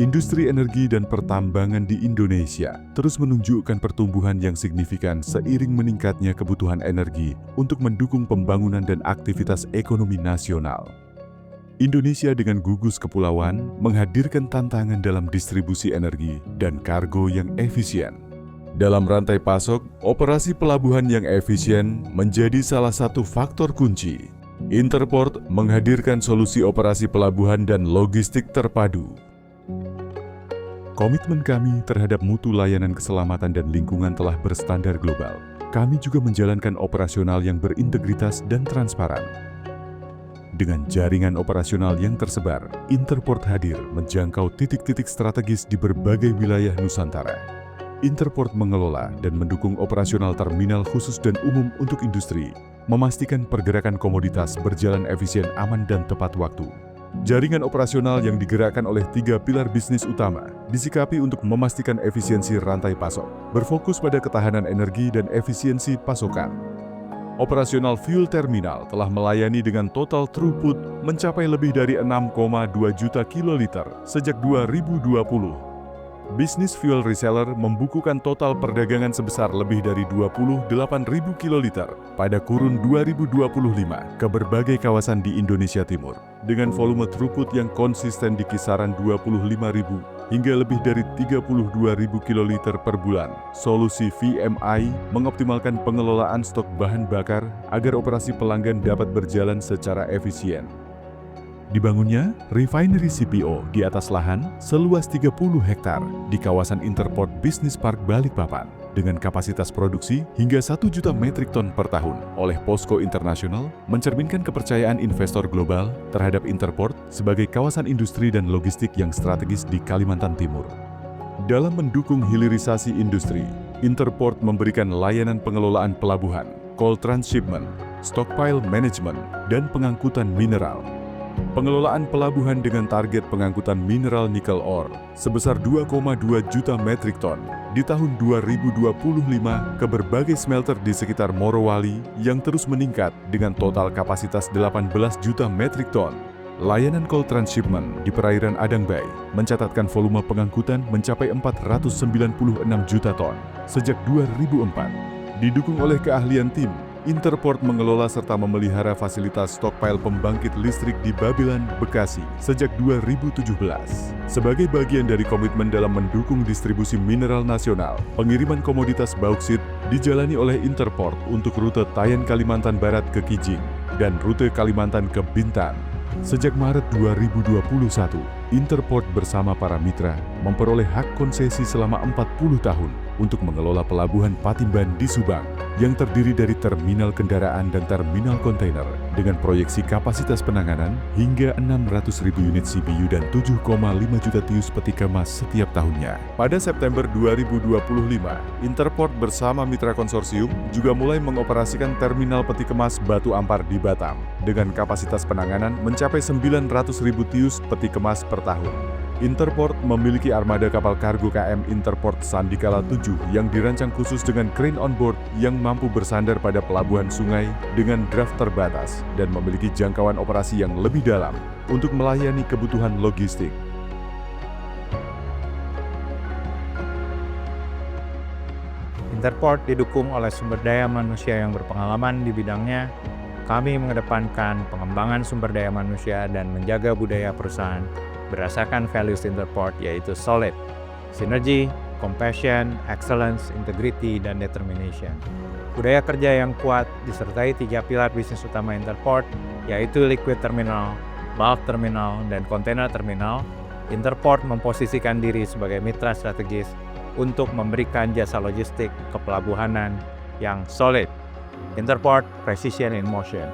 Industri energi dan pertambangan di Indonesia terus menunjukkan pertumbuhan yang signifikan seiring meningkatnya kebutuhan energi untuk mendukung pembangunan dan aktivitas ekonomi nasional. Indonesia dengan gugus kepulauan menghadirkan tantangan dalam distribusi energi dan kargo yang efisien. Dalam rantai pasok, operasi pelabuhan yang efisien menjadi salah satu faktor kunci. Interport menghadirkan solusi operasi pelabuhan dan logistik terpadu. Komitmen kami terhadap mutu layanan keselamatan dan lingkungan telah berstandar global. Kami juga menjalankan operasional yang berintegritas dan transparan. Dengan jaringan operasional yang tersebar, Interport hadir menjangkau titik-titik strategis di berbagai wilayah Nusantara. Interport mengelola dan mendukung operasional terminal khusus dan umum untuk industri, memastikan pergerakan komoditas berjalan efisien, aman, dan tepat waktu. Jaringan operasional yang digerakkan oleh 3 pilar bisnis utama disikapi untuk memastikan efisiensi rantai pasok, berfokus pada ketahanan energi dan efisiensi pasokan. Operasional fuel terminal telah melayani dengan total throughput mencapai lebih dari 6,2 juta kiloliter sejak 2020. Bisnis fuel reseller membukukan total perdagangan sebesar lebih dari 28.000 kiloliter pada kurun 2025 ke berbagai kawasan di Indonesia Timur, dengan volume throughput yang konsisten di kisaran 25.000 hingga lebih dari 32.000 kiloliter per bulan. Solusi VMI mengoptimalkan pengelolaan stok bahan bakar agar operasi pelanggan dapat berjalan secara efisien. Dibangunnya refinery CPO di atas lahan seluas 30 hektar di kawasan Interport Business Park Balikpapan dengan kapasitas produksi hingga 1 juta metrik ton per tahun oleh POSCO International mencerminkan kepercayaan investor global terhadap Interport sebagai kawasan industri dan logistik yang strategis di Kalimantan Timur. Dalam mendukung hilirisasi industri, Interport memberikan layanan pengelolaan pelabuhan, coal transshipment, stockpile management, dan pengangkutan mineral. Pengelolaan pelabuhan dengan target pengangkutan mineral nikel ore sebesar 2,2 juta metrik ton di tahun 2025 ke berbagai smelter di sekitar Morowali yang terus meningkat dengan total kapasitas 18 juta metrik ton. Layanan coal transshipment di perairan Adang Bay mencatatkan volume pengangkutan mencapai 496 juta ton sejak 2004. Didukung oleh keahlian tim, Interport mengelola serta memelihara fasilitas stockpile pembangkit listrik di Babelan, Bekasi sejak 2017. Sebagai bagian dari komitmen dalam mendukung distribusi mineral nasional, pengiriman komoditas bauksit dijalani oleh Interport untuk rute Tayan Kalimantan Barat ke Kijing dan rute Kalimantan ke Bintan. Sejak Maret 2021, Interport bersama para mitra memperoleh hak konsesi selama 40 tahun untuk mengelola pelabuhan Patimban di Subang yang terdiri dari terminal kendaraan dan terminal kontainer dengan proyeksi kapasitas penanganan hingga 600.000 unit CBU dan 7,5 juta tius peti kemas setiap tahunnya. Pada September 2025, Interport bersama mitra konsorsium juga mulai mengoperasikan terminal peti kemas Batu Ampar di Batam dengan kapasitas penanganan mencapai 900.000 tius peti kemas per tahun. Interport memiliki armada kapal kargo KM Interport Sandikala 7 yang dirancang khusus dengan crane on board yang mampu bersandar pada pelabuhan sungai dengan draft terbatas dan memiliki jangkauan operasi yang lebih dalam untuk melayani kebutuhan logistik. Interport didukung oleh sumber daya manusia yang berpengalaman di bidangnya. Kami mengedepankan pengembangan sumber daya manusia dan menjaga budaya perusahaan berdasarkan values Interport, yaitu solid, synergy, compassion, excellence, integrity, dan determination. Budaya kerja yang kuat disertai 3 pilar bisnis utama Interport, yaitu liquid terminal, bulk terminal, dan container terminal. Interport memposisikan diri sebagai mitra strategis untuk memberikan jasa logistik kepelabuhanan yang solid. Interport Precision in Motion.